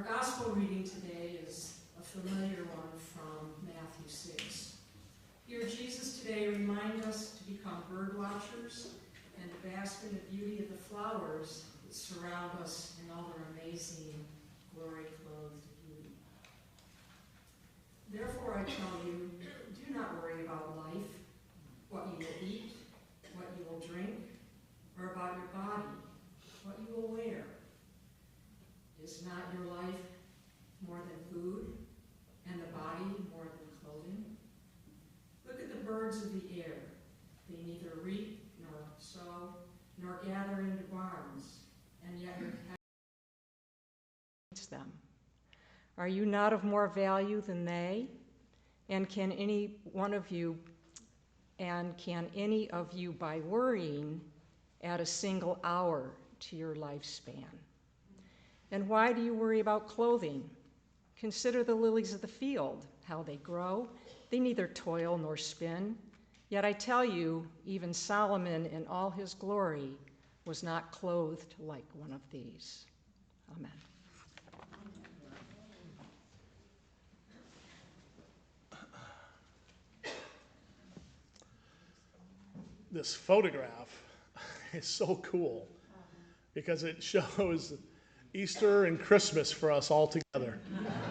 Our gospel reading today is a familiar one from Matthew 6. Here, Jesus today reminds us to become bird watchers and to bask in the beauty of the flowers that surround us in all their amazing, glory-clothed beauty. Therefore, I tell you, do not worry about life, what you will eat, what you will drink, or about your body, what you will wear. Is not your life more than food, and the body more than clothing? Look at the birds of the air. They neither reap nor sow, nor gather into barns, and yet your heaven feeds them. Are you not of more value than they? And can any of you, by worrying, add a single hour to your lifespan? And why do you worry about clothing? Consider the lilies of the field, how they grow. They neither toil nor spin. Yet I tell you, even Solomon in all his glory was not clothed like one of these. Amen. This photograph is so cool because it shows Easter and Christmas for us all together.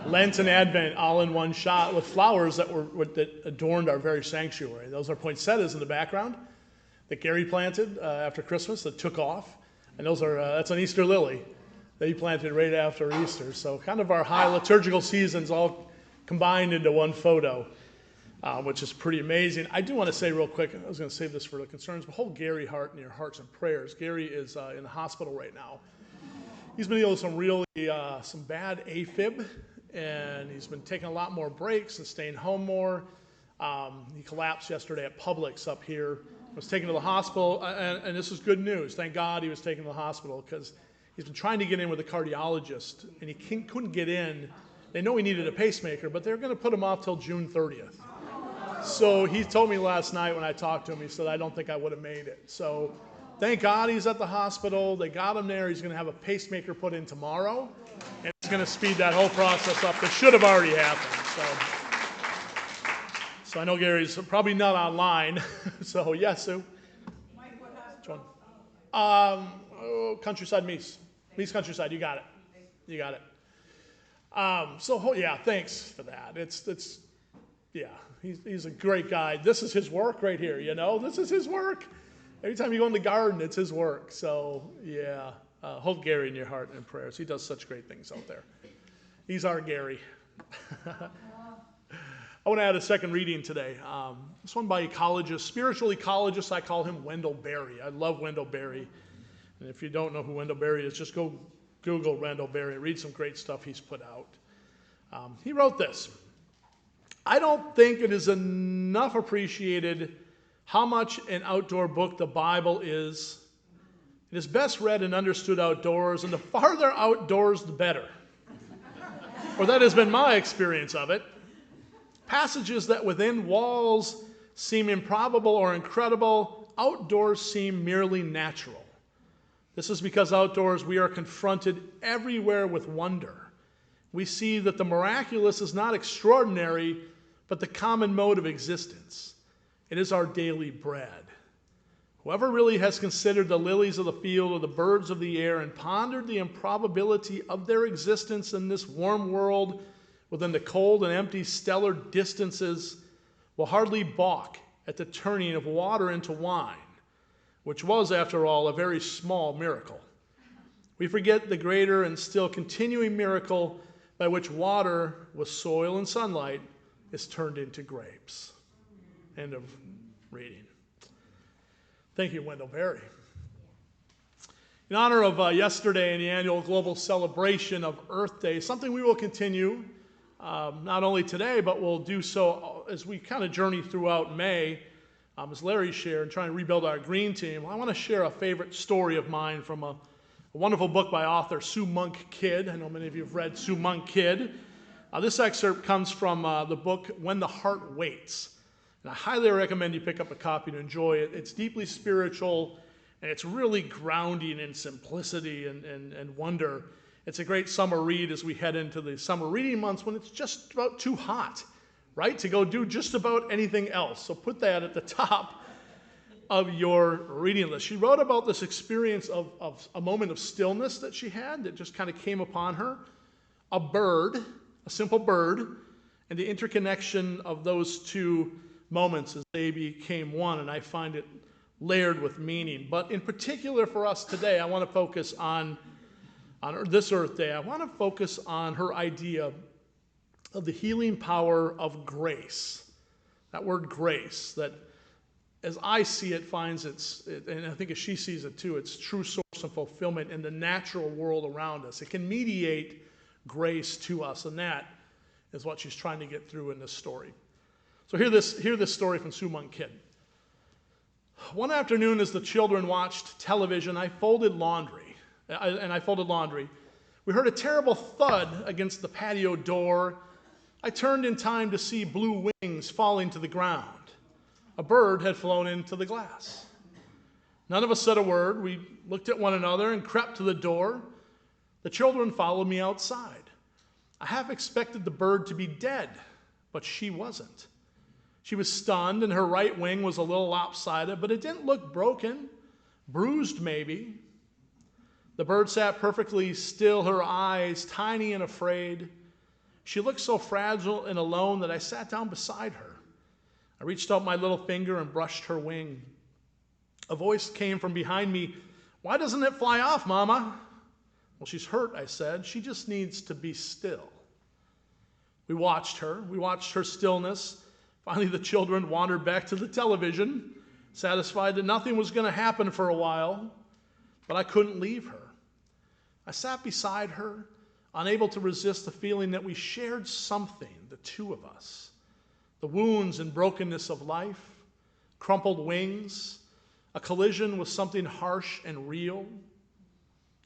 Lent and Advent all in one shot with flowers that adorned our very sanctuary. Those are poinsettias in the background that Gary planted after Christmas that took off. And that's an Easter lily that he planted right after Easter. So kind of our high liturgical seasons all combined into one photo, which is pretty amazing. I do want to say real quick, I was going to save this for the concerns, but hold Gary Hart in your hearts and prayers. Gary is in the hospital right now. He's been dealing with some bad AFib, and he's been taking a lot more breaks and staying home more. He collapsed yesterday at Publix up here, was taken to the hospital, and this is good news. Thank God he was taken to the hospital because he's been trying to get in with a cardiologist, and he couldn't get in. They know he needed a pacemaker, but they're going to put him off till June 30th. So he told me last night when I talked to him, he said, I don't think I would have made it. So thank God he's at the hospital. They got him there. He's going to have a pacemaker put in tomorrow, and it's going to speed that whole process up. It should have already happened. So I know Gary's probably not online. So yes, Sue. Mike, what hospital? Countryside Meese. Meese Countryside. You got it. You got it. Yeah, thanks for that. He's a great guy. This is his work right here, This is his work. Every time you go in the garden, it's his work. So, yeah, hold Gary in your heart and prayers. He does such great things out there. He's our Gary. I want to add a second reading today. This one by ecologist, spiritual ecologist. I call him Wendell Berry. I love Wendell Berry. And if you don't know who Wendell Berry is, just go Google Wendell Berry and read some great stuff he's put out. He wrote this. I don't think it is enough appreciated how much an outdoor book the Bible is. It is best read and understood outdoors, and the farther outdoors, the better. Or that has been my experience of it. Passages that within walls seem improbable or incredible, outdoors seem merely natural. This is because outdoors we are confronted everywhere with wonder. We see that the miraculous is not extraordinary, but the common mode of existence. It is our daily bread. Whoever really has considered the lilies of the field or the birds of the air and pondered the improbability of their existence in this warm world within the cold and empty stellar distances will hardly balk at the turning of water into wine, which was, after all, a very small miracle. We forget the greater and still continuing miracle by which water with soil and sunlight is turned into grapes. End of reading. Thank you, Wendell Berry. In honor of yesterday and the annual global celebration of Earth Day, something we will continue not only today, but we'll do so as we kind of journey throughout May, as Larry shared, and trying to rebuild our green team. I want to share a favorite story of mine from a wonderful book by author Sue Monk Kidd. I know many of you have read Sue Monk Kidd. This excerpt comes from the book When the Heart Waits. And I highly recommend you pick up a copy to enjoy it. It's deeply spiritual, and it's really grounding in simplicity and wonder. it's a great summer read as we head into the summer reading months when it's just about too hot, right, to go do just about anything else. So put that at the top of your reading list. She wrote about this experience of a moment of stillness that she had that just kind of came upon her. A bird, a simple bird, and the interconnection of those two moments as they became one, and I find it layered with meaning. But in particular for us today, I want to focus on this Earth Day, I want to focus on her idea of the healing power of grace. That word grace, that as I see it, finds and I think as she sees it too, its true source and fulfillment in the natural world around us. It can mediate grace to us, and that is what she's trying to get through in this story. So hear this story from Sue Monk Kidd. One afternoon as the children watched television, I folded laundry. We heard a terrible thud against the patio door. I turned in time to see blue wings falling to the ground. A bird had flown into the glass. None of us said a word. We looked at one another and crept to the door. The children followed me outside. I half expected the bird to be dead, but she wasn't. She was stunned, and her right wing was a little lopsided, but it didn't look broken, bruised maybe. The bird sat perfectly still, her eyes tiny and afraid. She looked so fragile and alone that I sat down beside her. I reached out my little finger and brushed her wing. A voice came from behind me. "Why doesn't it fly off, Mama?" "Well, she's hurt," I said. "She just needs to be still." We watched her stillness. Finally, the children wandered back to the television, satisfied that nothing was going to happen for a while, but I couldn't leave her. I sat beside her, unable to resist the feeling that we shared something, the two of us. The wounds and brokenness of life, crumpled wings, a collision with something harsh and real.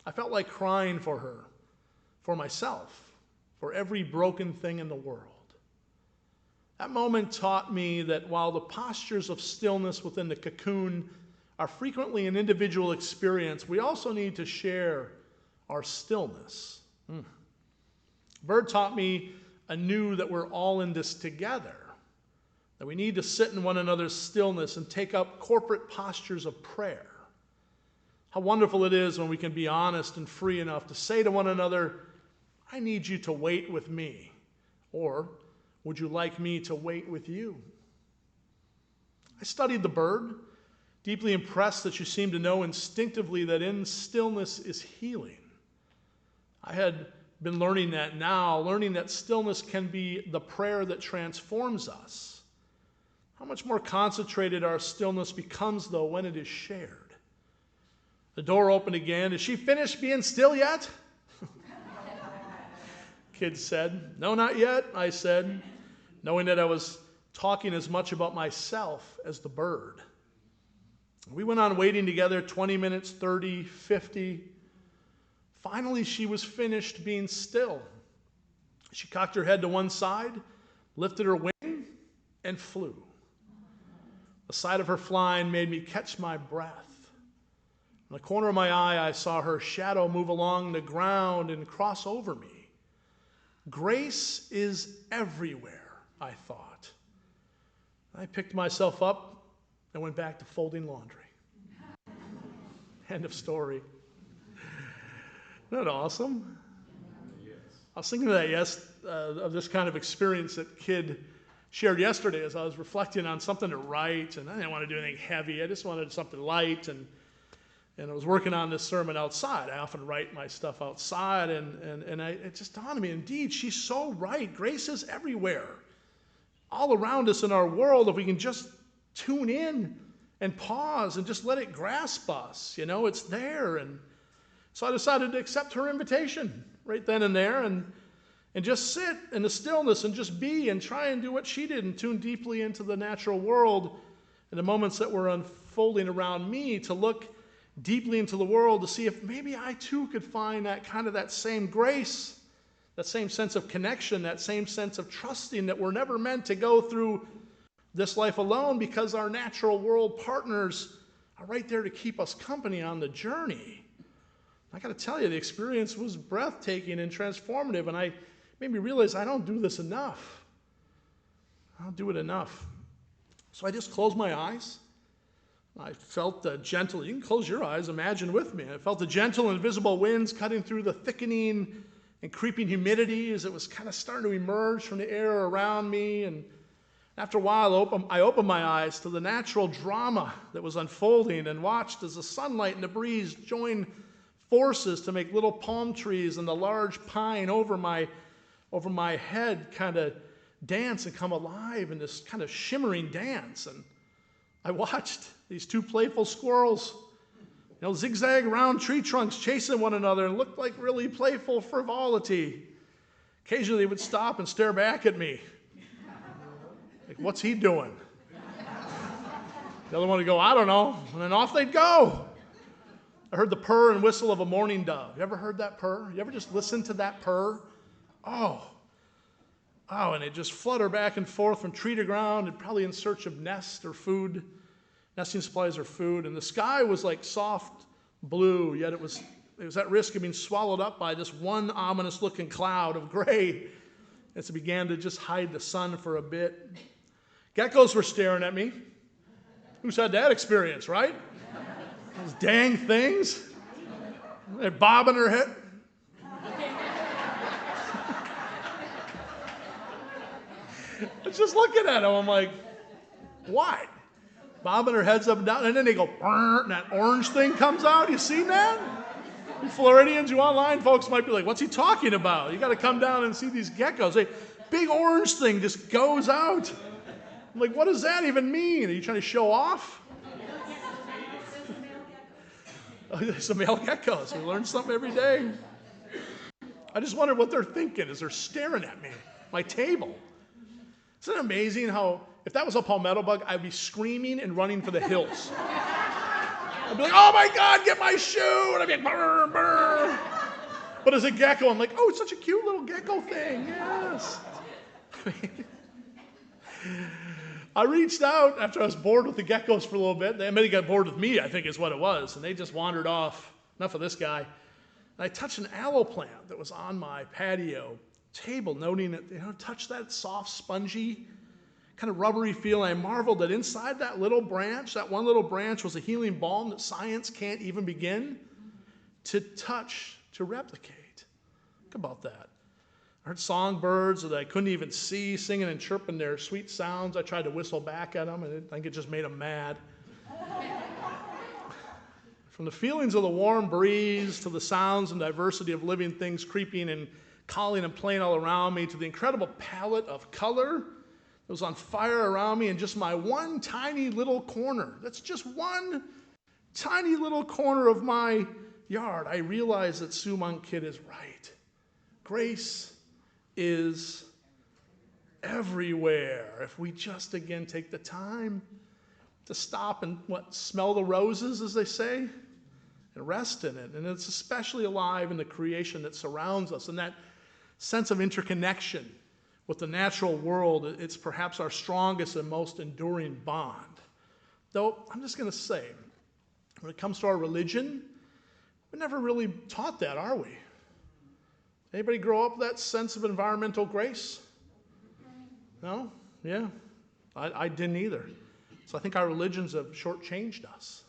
I felt like crying for her, for myself, for every broken thing in the world. That moment taught me that while the postures of stillness within the cocoon are frequently an individual experience, we also need to share our stillness. Bird taught me anew that we're all in this together, that we need to sit in one another's stillness and take up corporate postures of prayer. How wonderful it is when we can be honest and free enough to say to one another, "I need you to wait with me," or "Would you like me to wait with you?" I studied the bird, deeply impressed that she seemed to know instinctively that in stillness is healing. I had been learning that stillness can be the prayer that transforms us. How much more concentrated our stillness becomes, though, when it is shared. The door opened again. "Is she finished being still yet?" Kids said. "No, not yet," I said, knowing that I was talking as much about myself as the bird. We went on waiting together 20 minutes, 30, 50. Finally, she was finished being still. She cocked her head to one side, lifted her wing, and flew. The sight of her flying made me catch my breath. In the corner of my eye, I saw her shadow move along the ground and cross over me. Grace is everywhere, I thought. I picked myself up and went back to folding laundry. End of story. Isn't that awesome? Yes. I was thinking of that of this kind of experience that Kidd shared yesterday as I was reflecting on something to write, and I didn't want to do anything heavy. I just wanted something light, and I was working on this sermon outside. I often write my stuff outside, and it just dawned on me, indeed, she's so right. Grace is everywhere, all around us in our world, if we can just tune in and pause and just let it grasp us. You know, it's there. And so I decided to accept her invitation right then and there and just sit in the stillness and just be and try and do what she did and tune deeply into the natural world in the moments that were unfolding around me, to look deeply into the world to see if maybe I too could find that same grace, that same sense of connection, that same sense of trusting that we're never meant to go through this life alone, because our natural world partners are right there to keep us company on the journey. I got to tell you, the experience was breathtaking and transformative, and it made me realize I don't do this enough. I don't do it enough. So I just closed my eyes. I felt the gentle, you can close your eyes, imagine with me. I felt the gentle and invisible winds cutting through the thickening and creeping humidity as it was kind of starting to emerge from the air around me. And after a while, I opened my eyes to the natural drama that was unfolding and watched as the sunlight and the breeze joined forces to make little palm trees and the large pine over my head kind of dance and come alive in this kind of shimmering dance. And I watched these two playful squirrels, zigzag around tree trunks chasing one another and looked like really playful frivolity. Occasionally they would stop and stare back at me. Like, what's he doing? The other one would go, I don't know. And then off they'd go. I heard the purr and whistle of a mourning dove. You ever heard that purr? You ever just listen to that purr? Oh, and it just flutter back and forth from tree to ground and probably in search of nest or food, nesting supplies or food. And the sky was like soft blue, yet it was at risk of being swallowed up by this one ominous looking cloud of gray as it began to just hide the sun for a bit. Geckos were staring at me. Who's had that experience, right? Those dang things. They're bobbing their head. I was just looking at them. I'm like, what? Bobbing their heads up and down. And then they go, and that orange thing comes out. You seen that? You Floridians, you online folks might be like, what's he talking about? You got to come down and see these geckos. A big orange thing just goes out. I'm like, what does that even mean? Are you trying to show off? It's a male geckos. We learn something every day. I just wonder what they're thinking as they're staring at me, my table. Isn't it amazing how, if that was a palmetto bug, I'd be screaming and running for the hills. I'd be like, oh my God, get my shoe! And I'd be like, brr, brr. But as a gecko, I'm like, oh, it's such a cute little gecko thing, yes. I reached out after I was bored with the geckos for a little bit. They got bored with me, I think is what it was. And they just wandered off. Enough of this guy. And I touched an aloe plant that was on my patio table, noting that, touch that soft, spongy, kind of rubbery feel. And I marveled that inside that little branch, that one little branch, was a healing balm that science can't even begin to touch, to replicate. Think about that. I heard songbirds that I couldn't even see singing and chirping their sweet sounds. I tried to whistle back at them, and I think it just made them mad. From the feelings of the warm breeze to the sounds and diversity of living things creeping and calling and playing all around me, to the incredible palette of color that was on fire around me in just my one tiny little corner. That's just one tiny little corner of my yard. I realized that Sue Monk Kid is right. Grace is everywhere. If we just, again, take the time to stop and smell the roses, as they say, and rest in it. And it's especially alive in the creation that surrounds us, and that sense of interconnection with the natural world. It's perhaps our strongest and most enduring bond. Though, I'm just going to say, when it comes to our religion, we're never really taught that, are we? Anybody grow up with that sense of environmental grace? No? Yeah. I didn't either. So I think our religions have shortchanged us,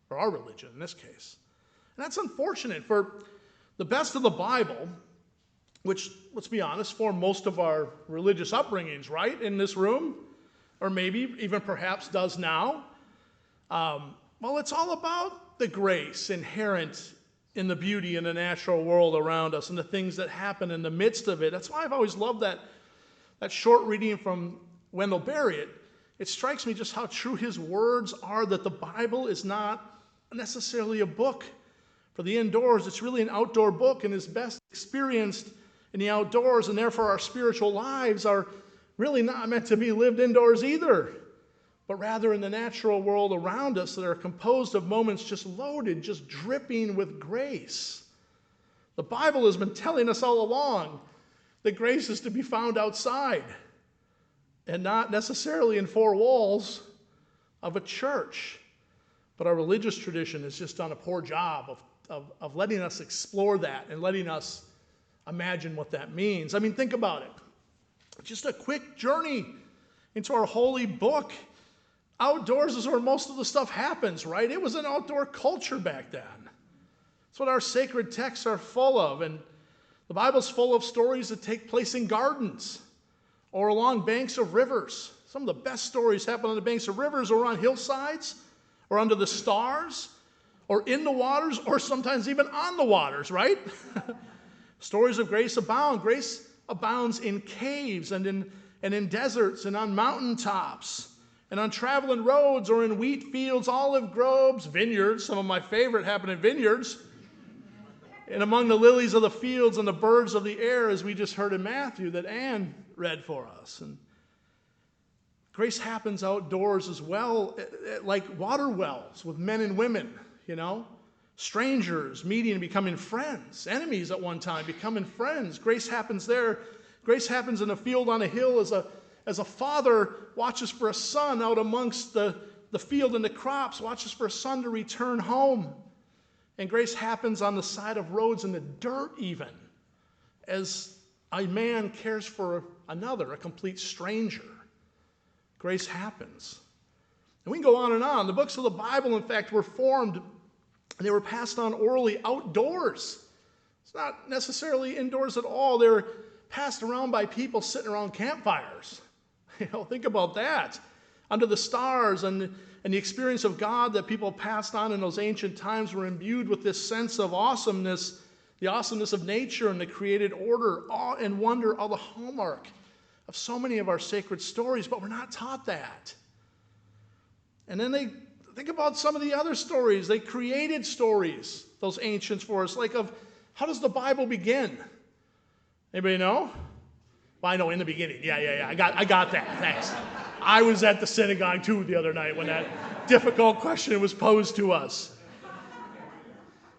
or our religion in this case. And that's unfortunate. For the best of the Bible, which, let's be honest, formed most of our religious upbringings, right, in this room, or maybe even perhaps does now, well, it's all about the grace inherent in the beauty in the natural world around us and the things that happen in the midst of it. That's why I've always loved that short reading from Wendell Berry. It strikes me just how true his words are, that the Bible is not necessarily a book for the indoors. It's really an outdoor book, and is best experienced in the outdoors, and therefore our spiritual lives are really not meant to be lived indoors either, but rather in the natural world around us that are composed of moments just loaded, just dripping with grace. The Bible has been telling us all along that grace is to be found outside and not necessarily in four walls of a church. But our religious tradition has just done a poor job of letting us explore that and letting us imagine what that means. I mean, think about it. Just a quick journey into our holy book. Outdoors is where most of the stuff happens, right? It was an outdoor culture back then. That's what our sacred texts are full of. And the Bible's full of stories that take place in gardens or along banks of rivers. Some of the best stories happen on the banks of rivers or on hillsides or under the stars or in the waters or sometimes even on the waters, right? Stories of grace abound. Grace abounds in caves and in deserts and on mountaintops and on traveling roads or in wheat fields, olive groves, vineyards. Some of my favorite happen in vineyards. And among the lilies of the fields and the birds of the air, as we just heard in Matthew that Anne read for us. And grace happens outdoors as well, like water wells with men and women, strangers meeting and becoming friends, enemies at one time becoming friends. Grace happens there. Grace happens in a field on a hill as a father watches for a son out amongst the field and the crops, watches for a son to return home. And grace happens on the side of roads in the dirt even, as a man cares for another, a complete stranger. Grace happens. And we can go on and on. The books of the Bible, in fact, were formed and they were passed on orally outdoors. It's not necessarily indoors at all. They were passed around by people sitting around campfires. Think about that. Under the stars and the experience of God that people passed on in those ancient times were imbued with this sense of awesomeness, the awesomeness of nature and the created order. Awe and wonder are the hallmark of so many of our sacred stories, but we're not taught that. And then they think about some of the other stories. They created stories, those ancients, for us, like of how does the Bible begin? Anybody know? Well, I know in the beginning. Yeah. I got that. Thanks. I was at the synagogue too the other night when that difficult question was posed to us.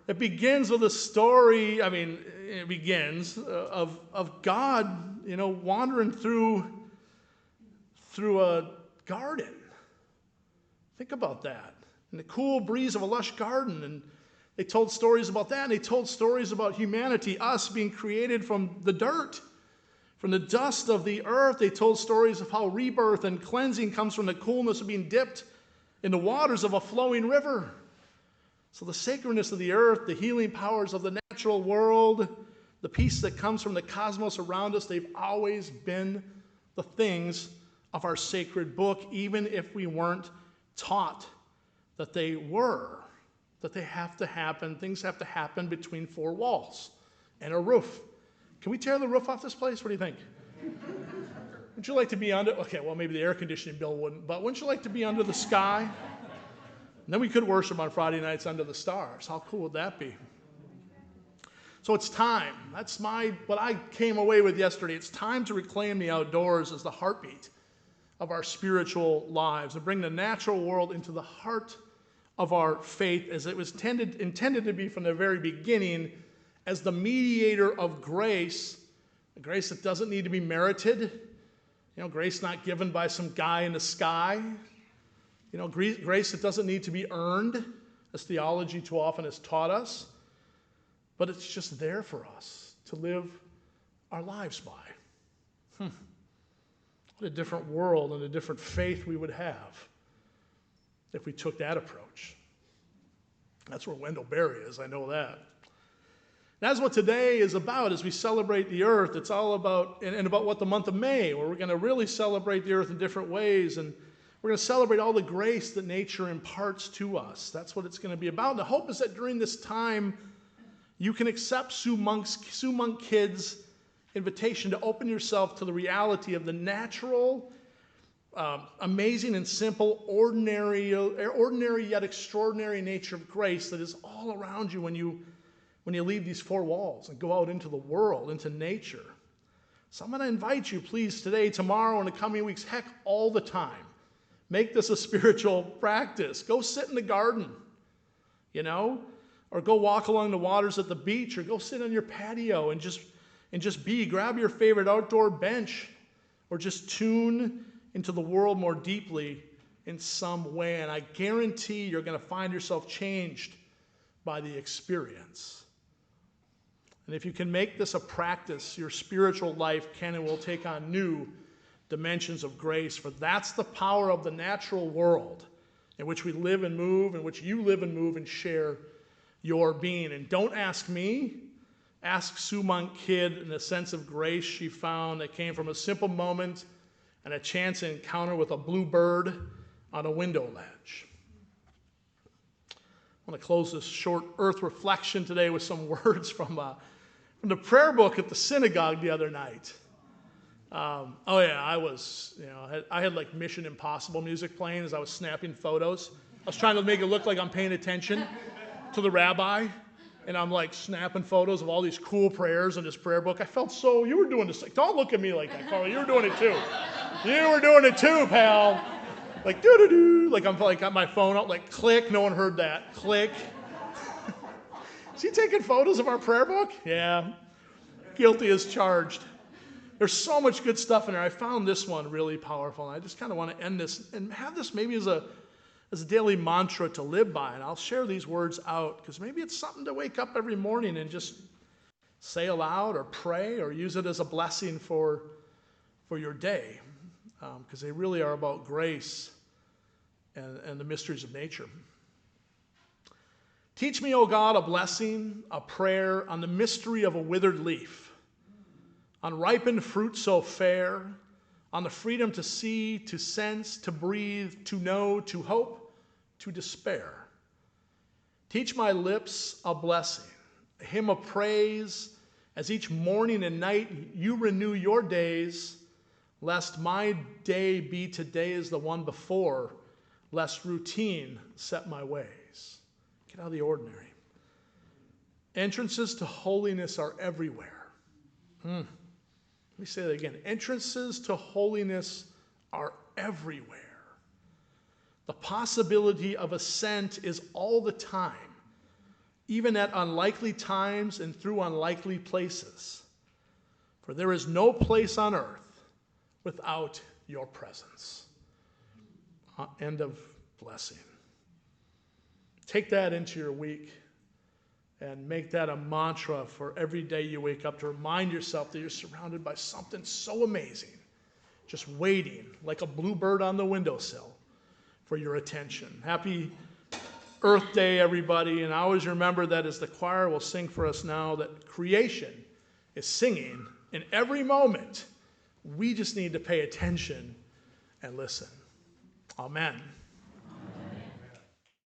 It begins with a story, it begins of God, wandering through a garden. Think about that. In the cool breeze of a lush garden. And they told stories about that, and they told stories about humanity, us being created from the dirt. From the dust of the earth. They told stories of how rebirth and cleansing comes from the coolness of being dipped in the waters of a flowing river. So the sacredness of the earth, the healing powers of the natural world, the peace that comes from the cosmos around us, they've always been the things of our sacred book, even if we weren't taught that they were, that they have to happen, things have to happen between four walls and a roof. Can we tear the roof off this place? What do you think? Would you like to be under, okay, well, maybe the air conditioning bill wouldn't, but wouldn't you like to be under the sky? And then we could worship on Friday nights under the stars. How cool would that be? So it's time. That's what I came away with yesterday. It's time to reclaim the outdoors as the heartbeat of our spiritual lives and bring the natural world into the heart of our faith as it was intended to be from the very beginning, as the mediator of grace, a grace that doesn't need to be merited, grace not given by some guy in the sky, grace that doesn't need to be earned, as theology too often has taught us, but it's just there for us to live our lives by. What a different world and a different faith we would have if we took that approach. That's where Wendell Berry is, I know that. That's what today is about as we celebrate the earth. It's all about, and about what the month of May, where we're going to really celebrate the earth in different ways. And we're going to celebrate all the grace that nature imparts to us. That's what it's going to be about. And the hope is that during this time, you can accept Sue Monk Kids' invitation to open yourself to the reality of the natural, amazing and simple, ordinary yet extraordinary nature of grace that is all around you when you leave these four walls and go out into the world, into nature. So I'm going to invite you, please, today, tomorrow, in the coming weeks, heck, all the time. Make this a spiritual practice. Go sit in the garden, or go walk along the waters at the beach, or go sit on your patio and just be. Grab your favorite outdoor bench, or just tune into the world more deeply in some way. And I guarantee you're going to find yourself changed by the experience. And if you can make this a practice, your spiritual life can and will take on new dimensions of grace, for that's the power of the natural world in which we live and move, in which you live and move and share your being. And don't ask me, ask Sue Monk Kidd and the sense of grace she found that came from a simple moment and a chance encounter with a blue bird on a window ledge. I want to close this short earth reflection today with some words from the prayer book at the synagogue the other night. I had like Mission Impossible music playing as I was snapping photos. I was trying to make it look like I'm paying attention to the rabbi, and I'm like snapping photos of all these cool prayers in this prayer book. I felt so, you were doing this. Like, don't look at me like that, Carl. You were doing it too. You were doing it too, pal. Like, doo-doo-doo. Like, I'm like, got my phone out, like, click. No one heard that. Click. Is he taking photos of our prayer book? Yeah. Guilty as charged. There's so much good stuff in there. I found this one really powerful, and I just kind of want to end this and have this maybe as a daily mantra to live by. And I'll share these words out because maybe it's something to wake up every morning and just say aloud or pray or use it as a blessing for your day, because they really are about grace and the mysteries of nature. Teach me, O God, a blessing, a prayer on the mystery of a withered leaf, on ripened fruit so fair, on the freedom to see, to sense, to breathe, to know, to hope, to despair. Teach my lips a blessing, a hymn of praise, as each morning and night you renew your days, lest my day be today as the one before, lest routine set my ways. Get out of the ordinary. Entrances to holiness are everywhere. Let me say that again. Entrances to holiness are everywhere. The possibility of ascent is all the time, even at unlikely times and through unlikely places. For there is no place on earth without your presence. End of blessing. Take that into your week and make that a mantra for every day you wake up, to remind yourself that you're surrounded by something so amazing, just waiting like a bluebird on the windowsill for your attention. Happy Earth Day, everybody, and always remember that as the choir will sing for us now, that creation is singing in every moment. We just need to pay attention and listen. Amen.